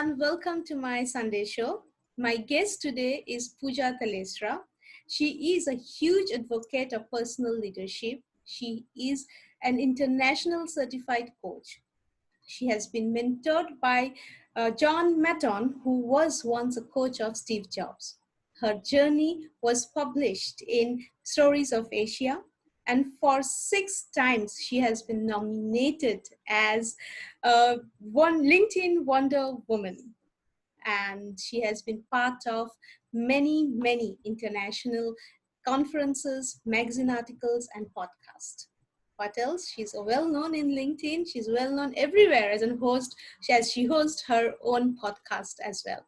everyone, welcome to my Sunday show. My guest today is Puja Talesara. She is a huge advocate of personal leadership. She is an international certified coach. She has been mentored by John Maton, who was once a coach of Steve Jobs. Her journey was published in Stories of Asia, and for 6 times she has been nominated as one LinkedIn Wonder Woman. And she has been part of many international conferences, magazine articles, and podcasts. What else? She's well known in LinkedIn. She's well known everywhere as a host, as she hosts her own podcast as well.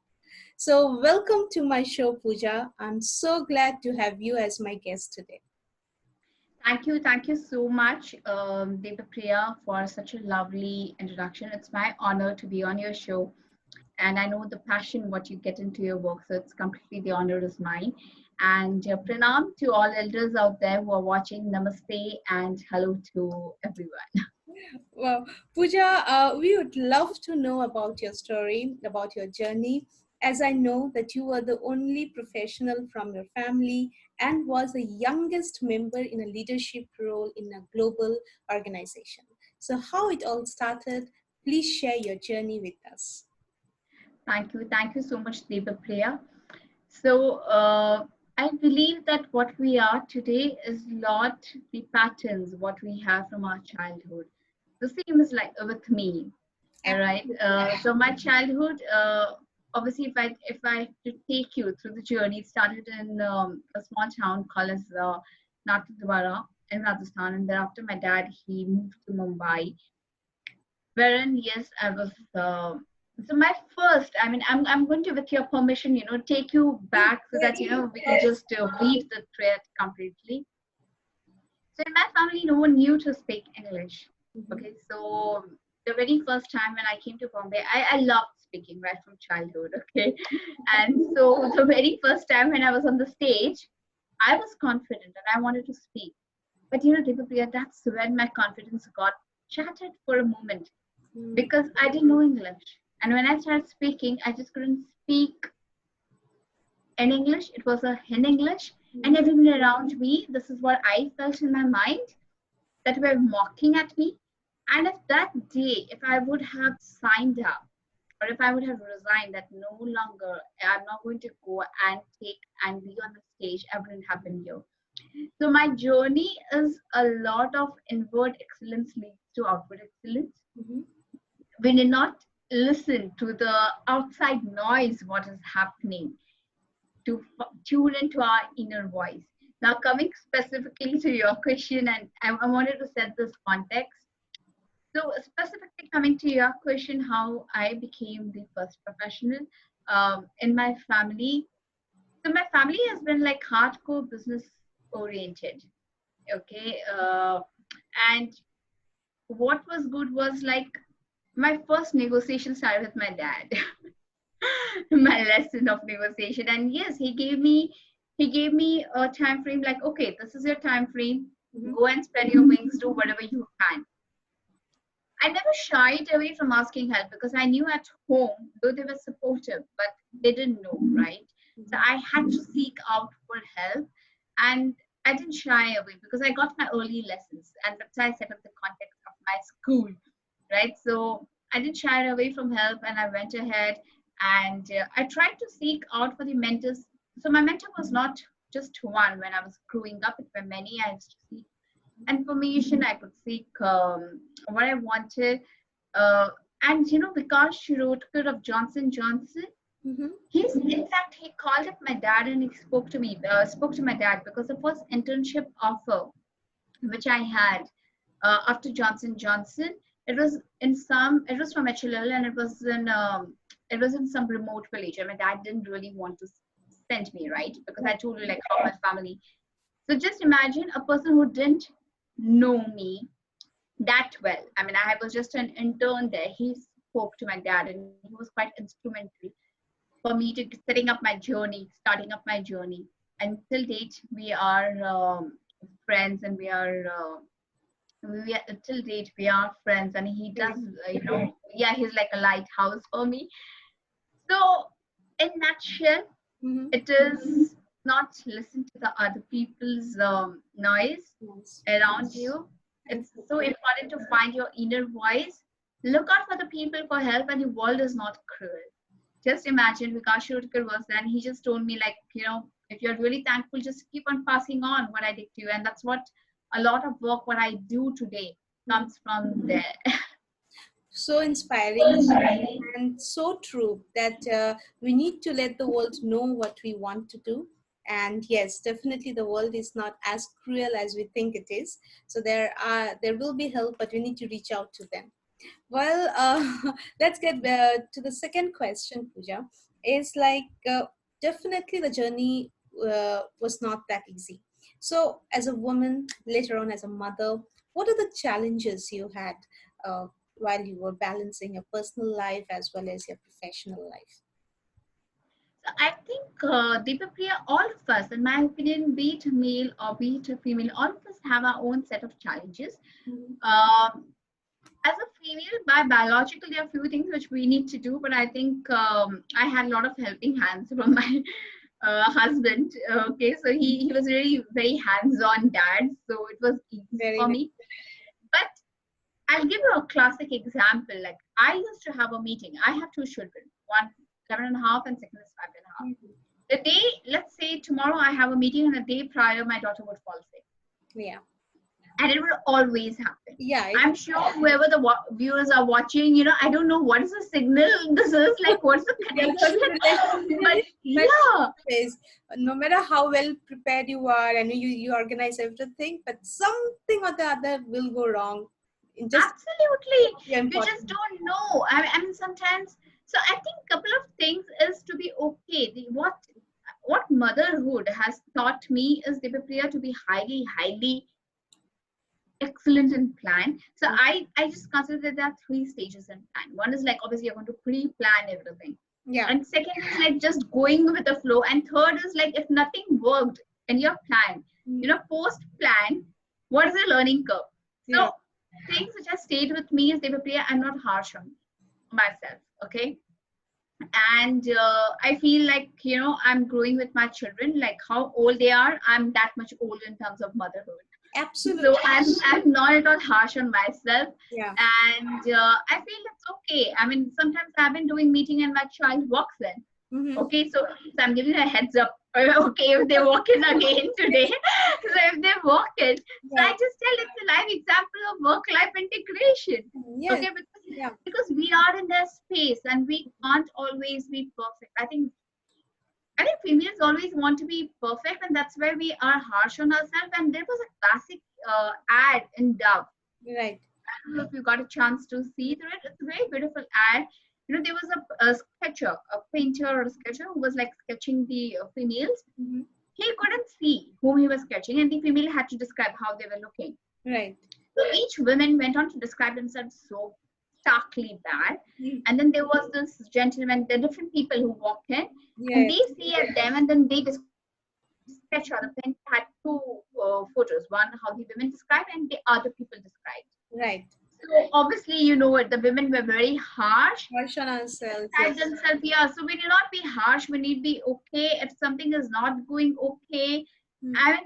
So, welcome to my show, Puja. I'm so glad to have you as my guest today. Thank you so much, Devapriya, for such a lovely introduction. It's my honor to be on your show, and I know the passion what you get into your work, so it's completely the honor is mine. And pranam to all elders out there who are watching. Namaste and hello to everyone. Well, Pooja, we would love to know about your story, about your journey, as I know that you were the only professional from your family and was the youngest member in a leadership role in a global organization. So, how it all started, please share your journey with us. Thank you so much, Devapriya. So I believe that what we are today is not the patterns what we have from our childhood. The same is like with me, all right. So my childhood, obviously, if I have to take you through the journey, it started in a small town called as Nathdwara in Rajasthan, and thereafter my dad he moved to Mumbai, wherein yes I was so my first, I mean, I'm going to, with your permission, take you back so that we can just weave the thread completely. So in my family no one knew to speak English. Okay, so the very first time when I came to Bombay, I loved speaking right from childhood. Okay, and so the very first time when I was on the stage, I was confident and I wanted to speak, but Devapriya, that's when my confidence got shattered for a moment because I didn't know English. And when I started speaking, I just couldn't speak in English. It was a in English. And everyone around me, this is what I felt in my mind, that were mocking at me. And if that day, if I would have signed up, or if I would have resigned that no longer, I'm not going to go and take and be on the stage, I wouldn't have been here. So my journey is a lot of inward excellence leads to outward excellence. We did not listen to the outside noise what is happening, to tune into our inner voice. Now coming specifically to your question, and I wanted to set this context. So specifically coming to your question, how I became the first professional in my family. So my family has been like hardcore business oriented. Okay, and what was good was like my first negotiation started with my dad. My lesson of negotiation, and yes, he gave me a time frame like, okay, this is your time frame, go and spread your wings, do whatever you can. I never shied away from asking help because I knew at home, though they were supportive, but they didn't know, right? So I had to seek out for help, and I didn't shy away because I got my early lessons, and that's why I set up the context of my school, right? So I didn't shy away from help, and I went ahead and I tried to seek out for the mentors. So my mentor was not just one when I was growing up; it were many. I used to seek information. I could seek what I wanted, uh, and Vikas Shirodkar of Johnson Johnson. He's in fact he called up my dad and he spoke to my dad because the first internship offer which I had after Johnson Johnson. It was from HLL, and it was in some remote village. And my dad didn't really want to send me, right? Because I told you like how my family. So just imagine a person who didn't know me that well. I mean, I was just an intern there. He spoke to my dad, and he was quite instrumental for me to setting up my journey, starting up my journey. And till date, we are friends, and till date we are friends, and he does yeah, he's like a lighthouse for me. So, in nutshell, Mm-hmm. it is not listen to the other people's noise Yes. around you. It's so Exactly. important to find your inner voice. Look out for the people for help, and the world is not cruel. Just imagine Vikas Shurkar was there, and he just told me, like, if you're really thankful, just keep on passing on what I did to you. And that's what a lot of work, what I do today, Mhm. comes from there. So inspiring and so true that we need to let the world know what we want to do. And yes, definitely the world is not as cruel as we think it is. So there will be help, but we need to reach out to them. Well, let's get to the second question, Pooja. Is like definitely the journey was not that easy. So, as a woman, later on as a mother, what are the challenges you had uh, while you were balancing your personal life as well as your professional life? So I think, Deepapriya, all of us, in my opinion, be it male or be it a female, all of us have our own set of challenges. Mhm. Um, as a female, by biological, there are a few things which we need to do, but I think I had a lot of helping hands from my husband. Okay, so he was really very hands-on dad, so it was easy Very for nice. me. But I'll give you a classic example. Like I used to have a meeting. I have two children, one 7.5 and second is 5.5. Mhm. The day, let's say tomorrow I have a meeting, and the day prior my daughter would fall sick, Yeah. and it will always happen. Yeah. It I'm sure whoever the viewers are watching, I don't know what is the signal. This is like, what's the Yeah, connection? the But relationship yeah, is no matter how well prepared you are and you organize everything, but something or the other will go wrong. In just absolutely. your You just important. don't know. I mean, sometimes. So I think a couple of things is to be okay. What motherhood has taught me is, Devapriya, to be highly, highly excellent in plan. So I just consider that there are three stages in plan. One is like, obviously you're going to pre-plan everything, Yeah. and second is like just going with the flow, and third is like, if nothing worked in your plan, Mm. post plan, what is the learning curve? So Yeah. things which have stayed with me is, Devapriya, I'm not harsh on myself. Okay. And I feel like, I'm growing with my children, like how old they are, I'm that much old in terms of motherhood. So Absolutely. I'm not at all harsh on myself, Yeah. and I feel it's okay. I mean, sometimes I've been doing meeting and my child walks in. Mm-hmm. Okay, so I'm giving a heads up. Okay, if they walk in again today, so if they walk in, so I Right. just tell it's a live example of work-life integration. Yes. Okay, Yeah. because we are in their space and we can't always be perfect. I think females always want to be perfect, and that's why we are harsh on ourselves. And there was a classic ad in Dove. Right. I don't know if you got a chance to see through it. It's a very beautiful ad. There was a sketcher, a painter or a sketcher who was like sketching the females. Mm-hmm. He couldn't see whom he was sketching, and the female had to describe how they were looking. Right. So each woman went on to describe themselves so starkly bad. Mm. And then there was this gentleman, the different people who walked in, and Yes. they see at them, and then they describe. The sketch or the pen had two photos, one how the women described and the other people described. Right. So obviously, the women were very harsh. Harsh on ourselves. Described Yes. themselves, yeah. So we need not be harsh. We need to be okay. If something is not going okay, Mm. I mean,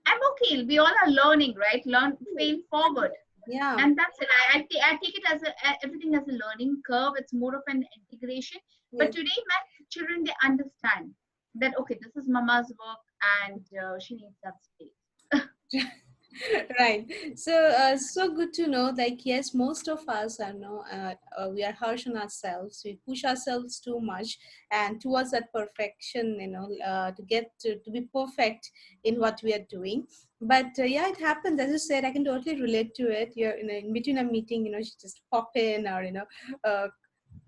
I'm okay. We all are learning, right? Learn, fail forward, Yeah. and that's it. I take it as everything as a learning curve. It's more of an integration. But Yes. today, my children, they understand that, okay, this is mama's work, and she needs that space. Right. So so good to know, like yes, most of us are no we are harsh on ourselves, we push ourselves too much and towards that perfection, to get to be perfect in what we are doing. But yeah, it happens, as you said. I can totally relate to it. You're in between a meeting, she just pop in, or uh,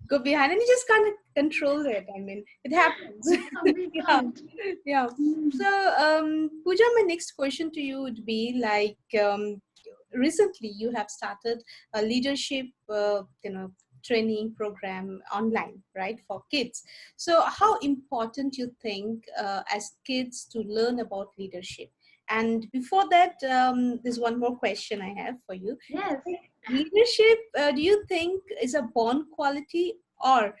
go behind, and you just can't control it. I mean, it happens. Yeah, we Yeah. can't. Yeah. Mm. So, Pooja, my next question to you would be like, recently you have started a leadership, training program online, right, for kids. So, how important you think as kids to learn about leadership? And before that, there's one more question I have for you. Yes. Leadership, do you think is a born quality, or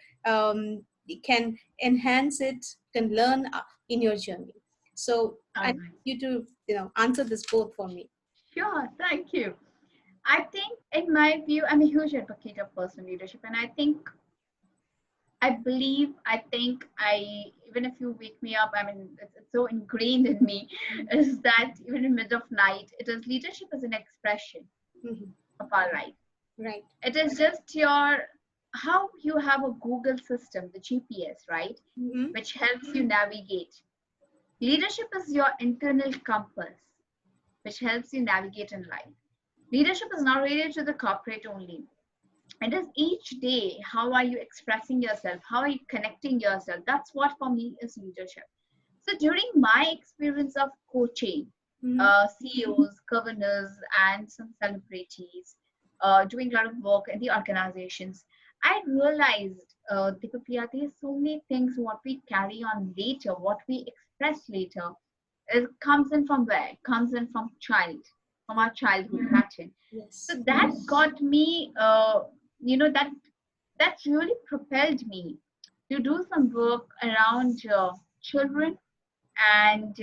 can enhance it, can learn in your journey. So I All need right. you to, answer this both for me. Sure. Thank you. I think, in my view, I'm a huge advocate of personal leadership, and I believe, I think, even if you wake me up, I mean, it's so ingrained in me, is that even in middle of night, it is leadership is an expression Mhm. of our life. Right. It is just how you have a Google system, the GPS, right, Mm-hmm. which helps you navigate. Leadership is your internal compass, which helps you navigate in life. Leadership is not related to the corporate only. It is each day. How are you expressing yourself? How are you connecting yourself? That's what for me is leadership. So during my experience of coaching Mm-hmm. CEOs, governors, and some celebrities, doing a lot of work in the organizations, I realized, Deepapriya, there's so many things what we carry on later, what we express later, it comes in from where? It comes in from our childhood pattern. Yes. So that got me, that really propelled me to do some work around children, and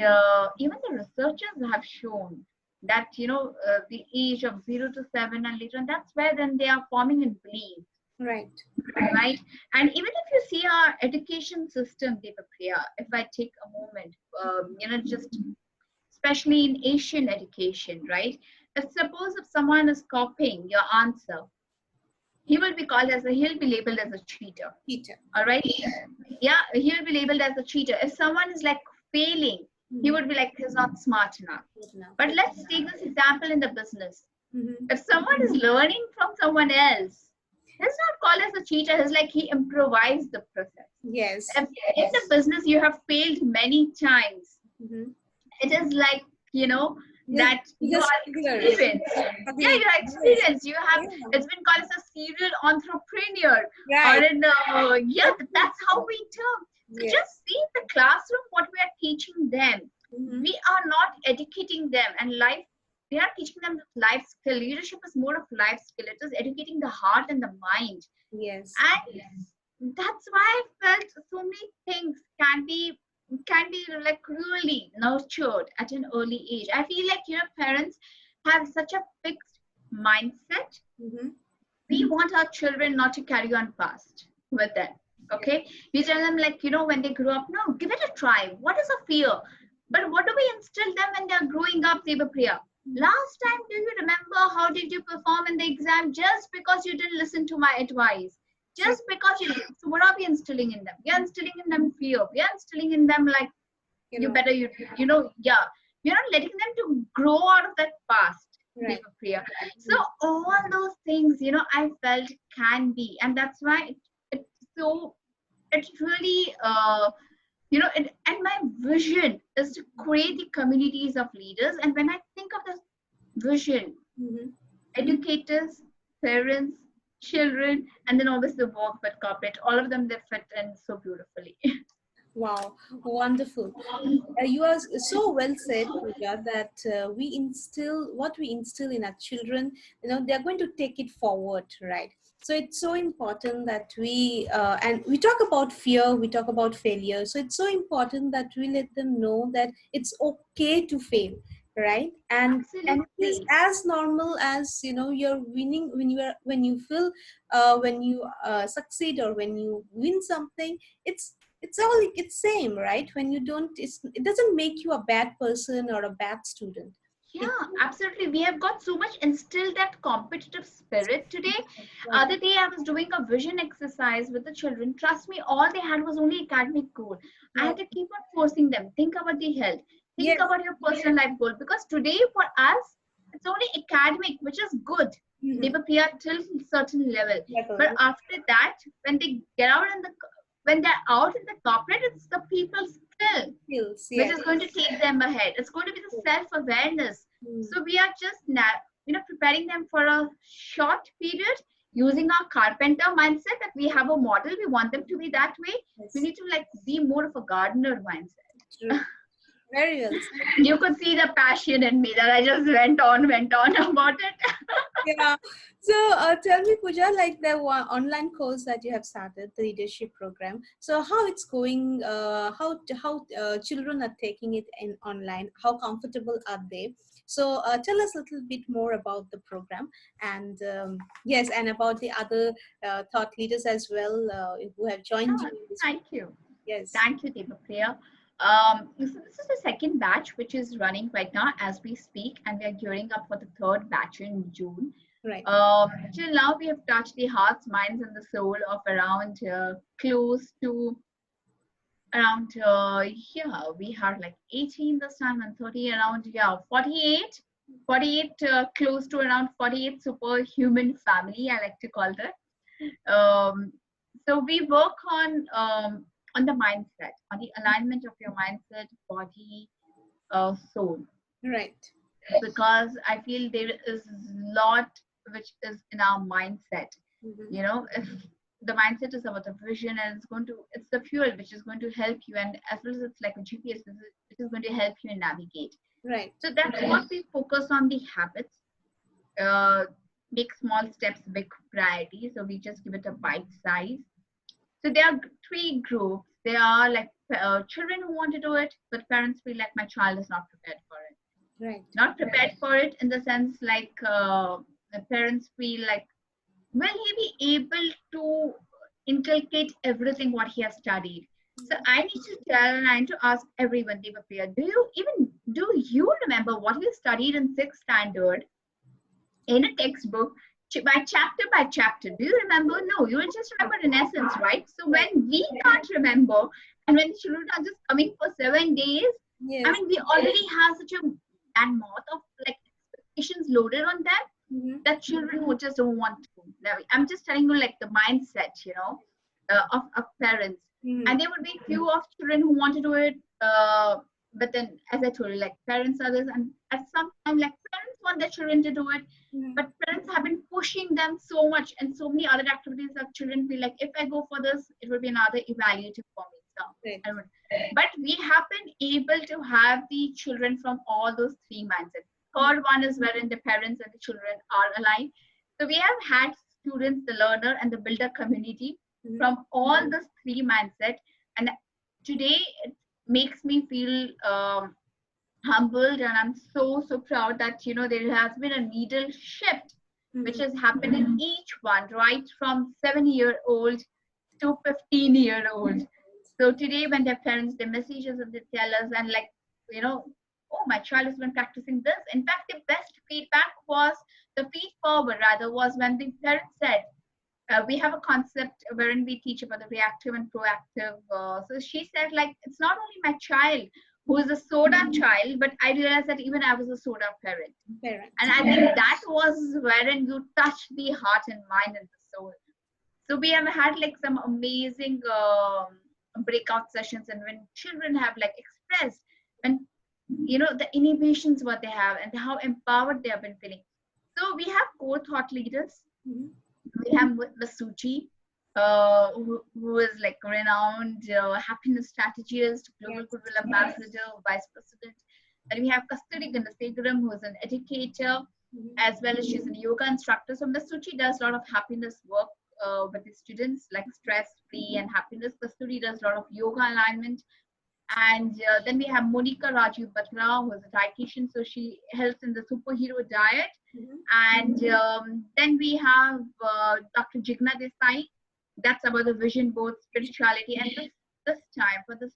even the researchers have shown that the age of 0 to 7 and later on, that's where then they are forming in belief, Right. right? And even if you see our education system, Devapriya, if I take a moment, just especially in Asian education, right? If suppose if someone is copying your answer, he'll be labeled as a cheater. Peter. All right. Yeah, he will be labeled as a cheater. If someone is like failing, he Mm-hmm. would be like he's not smart enough. Good enough. But Yeah. let's take this example in the business. Mm-hmm. If someone is learning from someone else, he's not called as a cheater. He's like he improvised the process. Yes. If in the business you have failed many times, Mm-hmm. it is like Just, that you just are regular. experienced. Yeah, Agreed. you are Yes. experienced. You have, Yeah. it's been called as a serial entrepreneur, or Right. in yeah, that's how we term. So Yes. just see the classroom what we are teaching them. Mm-hmm. We are not educating them, and life, we are teaching them life skill. Leadership is more of life skill. It is educating the heart and the mind. Yes. And that's why I felt so many things can be like really nurtured at an early age. I feel like parents have such a fixed mindset. Mm-hmm. We want our children not to carry on past with them. Yes. Okay, we tell them like when they grow up, no, give it a try. What is a fear? But what do we instill them when they are growing up, Devapriya? Last time, do you remember how did you perform in the exam just because you didn't listen to my advice? True. Just because you didn't. So what are we instilling in them? We are instilling in them fear. We are instilling in them like You you know. better yeah. We're not letting them to grow out of that past, Right. Devapriya. So Yes. all those things, I felt can be, and that's why it's so it's really and my vision is to create the communities of leaders. And when I think of this vision, Mm-hmm. educators, parents, children, and then obviously the work with corporate, all of them, they fit in so beautifully. Wow, wonderful. You are so well said, Pooja, that what we instill in our children, they're going to take it forward, right? So it's so important that and we talk about fear, we talk about failure. So it's so important that we let them know that it's okay to fail, right? And it is Absolutely. as normal as, you're winning when you feel, when you succeed or when you win something. It's all it's same, right? When you don't, it doesn't make you a bad person or a bad student. It Yeah, absolutely. We have got so much instilled that competitive spirit today. Right. Other day, I was doing a vision exercise with the children. Trust me, all they had was only academic goal. I Right. had to keep on forcing them. Think about the health. Think Yes. about your personal life goal. Because today, for us, it's only academic, which is good. They Mm-hmm. prepare till certain level. But Level. after that, when they get out in the when they're out in the corporate, it's the people skill Skills. which Yes. is going to take them ahead. It's going to be the self-awareness. Mm. So we are just preparing them for a short period using our carpenter mindset that we have a model. We want them to be that way. We Yes. need to like be more of a gardener mindset. True. Very well said. You could see the passion in me that I just went on about it. Yeah. So tell me, Pooja, like the one online course that you have started, the leadership program. So how it's going? How children are taking it in online? How comfortable are they? So tell us a little bit more about the program, and yes, and about the other thought leaders as well who have joined you Oh, in this. thank you. Yes. Thank you, Deepapriya. So this is the second batch which is running right now as we speak, and we are gearing up for the third batch in June. Right. Till now, we have touched the hearts, minds, and the soul of around close to around yeah, we had like 18 this time and 30 around, yeah, 48 close to around 48 superhuman family, I like to call that. So we work on the mindset, on the alignment of your mindset, body, soul, Right. because I feel there is a lot which is in our mindset. Mm-hmm. You know, if the mindset is about the vision, and it's the fuel which is going to help you, and as well as it's like a GPS, it is going to help you navigate. Right. So that's what we focus on, the habits. Uh, make small steps big priority, so we just give it a bite size. So there are three groups. There are like children who want to do it, but parents feel like my child is not prepared for it. Right. Not prepared for it in the sense like the parents feel like, will he be able to inculcate everything what he has studied? So I need to tell and I need to ask everyone, Devapriya, do you remember what you studied in sixth standard in a textbook by chapter? Do you remember? No, you will just remember in essence, right? So Right. when we can't remember, and when children are just coming for 7 days, I Yes. mean, we already have such a and lot of like expectations loaded on them Mm-hmm. that children who just don't want to. Now, I'm just telling you like the mindset, of parents. Mm-hmm. And there would be few of children who want to do it, but then, as I told you, like parents are this, and at some time, like parents want their children to do it, Mm-hmm. but parents have been pushing them so much, and so many other activities that children feel like, if I go for this, it will be another evaluative for me. So, Right. I would, but we have been able to have the children from all those three mindsets. Third one is wherein the parents and the children are aligned. So we have had students, the learner and the builder community Mm-hmm. from all those three mindset. And today it makes me feel humbled, and I'm so proud that there has been a needle shift which Mm-hmm. has happened in each one, right from 7-year-old to 15-year-old. So today, when their parents, they message us and they tell us, and like, you know, oh, my child has been practicing this. In fact, the best feedback was the feed forward, rather, was when the parents said, we have a concept wherein we teach about the reactive and proactive. So she said, like, it's not only my child who is a soda child, but I realized that even I was a soda parent. Parent. And I think that was wherein you touch the heart and mind and the soul. So we have had like some amazing breakout sessions, and when children have like expressed, when the innovations what they have and how empowered they have been feeling. So we have core thought leaders. Mm-hmm. We have Ms. Suchi, who is like renowned happiness strategist, global Yes. goodwill ambassador, vice president. And we have Kasturi Gandasegaram, who is an educator, Mm-hmm. as well as she's a yoga instructor. So Ms. Suchi does a lot of happiness work with the students, like stress free and happiness. Kasturi does a lot of yoga alignment. And then we have Monica Rajiv Batra, who is a dietitian. So she helps in the superhero diet. Mm-hmm. And then we have Dr. Jigna Desai. That's about the vision board, spirituality. And this time for this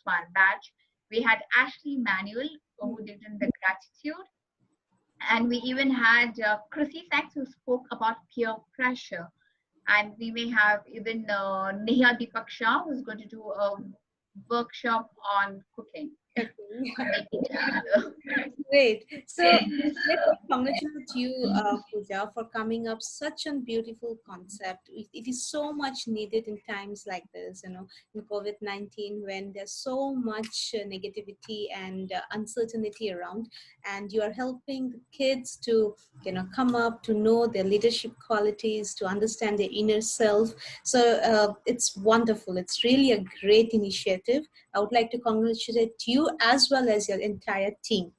one batch, we had Ashley Manuel, who did in the gratitude. And we even had Chrissy Sachs, who spoke about peer pressure. And we may have even Neha Deepak Shah, who's going to do a workshop on cooking. Okay. Making it. Great. So let me congratulate you, Pooja, for coming up such a beautiful concept. It is so much needed in times like this, in COVID-19 when there's so much negativity and uncertainty around, and you are helping the kids to, come up to know their leadership qualities, to understand their inner self. So it's wonderful. It's really a great initiative. I would like to congratulate you you as well as your entire team.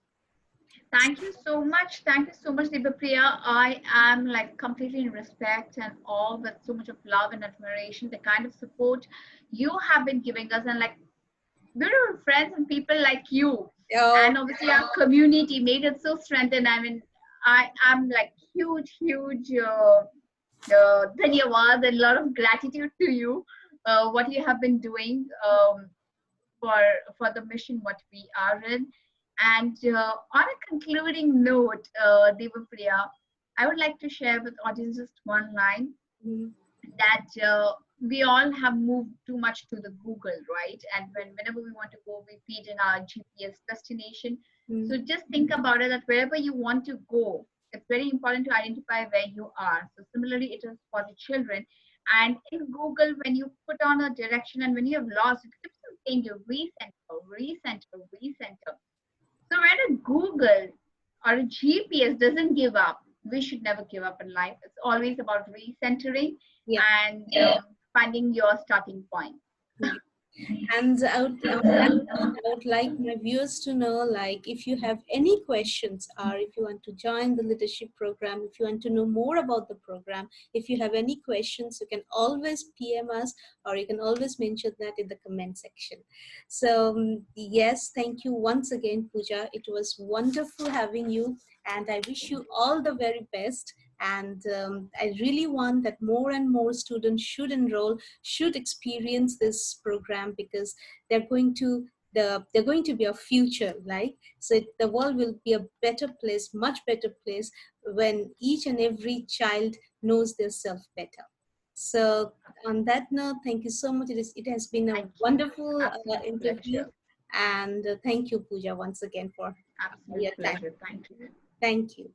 Thank you so much. Thank you so much, Priya. I am like completely in respect and awe with so much of love and admiration, the kind of support you have been giving us, and like beautiful friends and people like you. Oh, And obviously, our community made it so strengthened. I mean, I am like huge dhanyawad and a lot of gratitude to you, what you have been doing. For the mission what we are in. And on a concluding note, Devapriya, I would like to share with audience just one line mm, that we all have moved too much to the Google, right? And whenever we want to go, we feed in our GPS destination. mm, So just think about it that wherever you want to go, it's very important to identify where you are. So similarly, it is for the children. And in Google, when you put on a direction and when you have lost, it keeps on saying you recenter. So when a Google or a GPS doesn't give up, we should never give up in life. It's always about recentering yeah. and finding your starting point. Yeah. And on that note, I would like my viewers to know, like, if you have any questions, or if you want to join the leadership program, if you want to know more about the program, if you have any questions, you can always PM us, or you can always mention that in the comment section. So, yes, thank you once again, Pooja. It was wonderful having you, and I wish you all the very best. And I really want that more and more students should enroll, should experience this program, because they're going to they're going to be a future, like, so the world will be a better place, much better place, when each and every child knows their self better. So on that note, thank you so much. It has been a Thank you. wonderful Absolute interview, pleasure. and thank you, Pooja, once again for your Absolute time. pleasure. Thank you. Thank you.